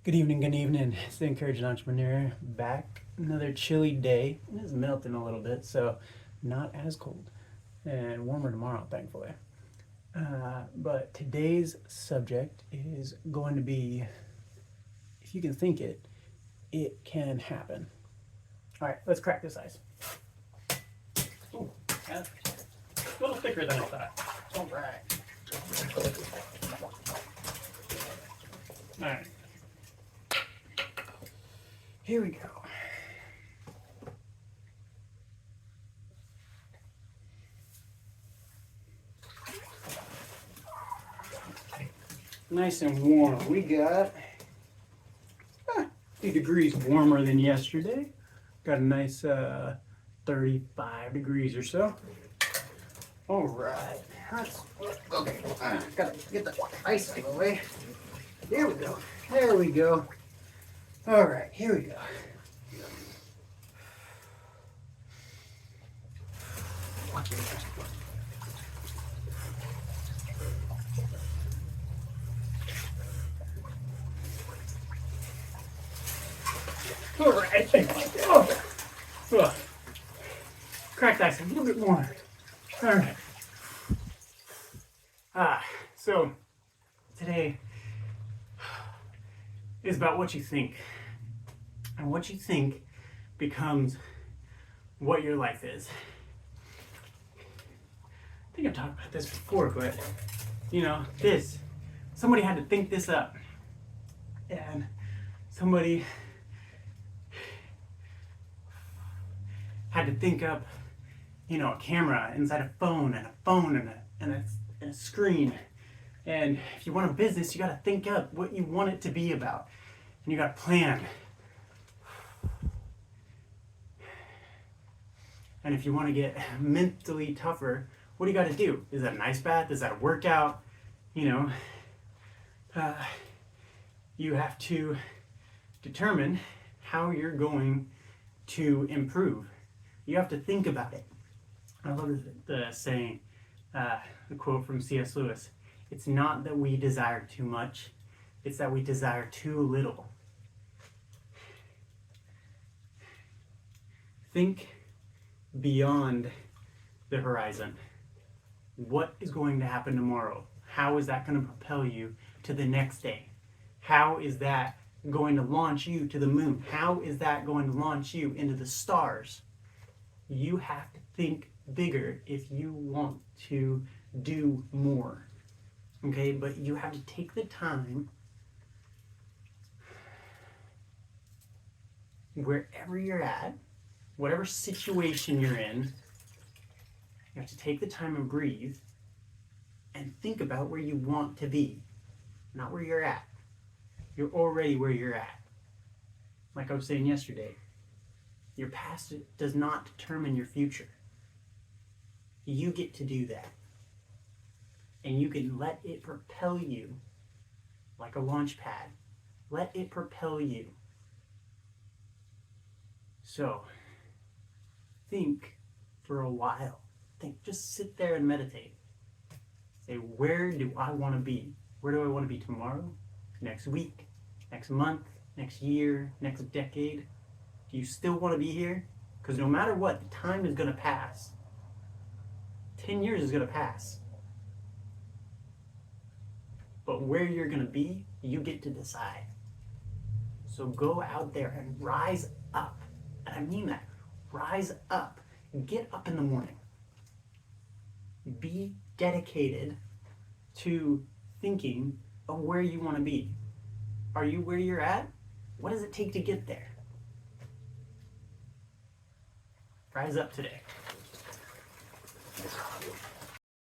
Good evening, good evening. It's the Encouraging Entrepreneur back. Another chilly day. It is melting a little bit, so not as cold and warmer tomorrow, thankfully. But today's subject is going to be if you can think it, it can happen. All right, let's crack this ice. Ooh, that's a little thicker than I thought. All right. All right. Here we go. Nice and warm. We got a few degrees warmer than yesterday. Got a nice 35 degrees or so. All right. Okay. Gotta get the ice out of the way. There we go. There we go. All right. Here we go. All right. Oh. Crack that a little bit more. All right. So today is about what you think. And what you think becomes what your life is. I think I've talked about this before, but somebody had to think this up. And somebody had to think up, a camera inside a phone and a screen. And if you want a business, you got to think up what you want it to be about. And you got to plan. And if you want to get mentally tougher, what do you got to do? Is that an ice bath? Is that a workout? You have to determine how you're going to improve. You have to think about it. I love the saying, the quote from C.S. Lewis. It's not that we desire too much, it's that we desire too little. Think beyond the horizon. What is going to happen tomorrow? How is that going to propel you to the next day? How is that going to launch you to the moon? How is that going to launch you into the stars? You have to think bigger if you want to do more. Okay, but you have to take the time, wherever you're at, whatever situation you're in, you have to take the time and breathe and think about where you want to be, not where you're at. You're already where you're at. Like I was saying yesterday, your past does not determine your future. You get to do that. And you can let it propel you like a launch pad. Let it propel you. So, think for a while. Just sit there and meditate. Say, where do I want to be? Where do I want to be tomorrow? Next week? Next month? Next year? Next decade? Do you still want to be here? Because no matter what, the time is going to pass. 10 years is going to pass. But where you're going to be, you get to decide. So go out there and rise up. And I mean that. Rise up. Get up in the morning. Be dedicated to thinking of where you want to be. Are you where you're at? What does it take to get there? Rise up today.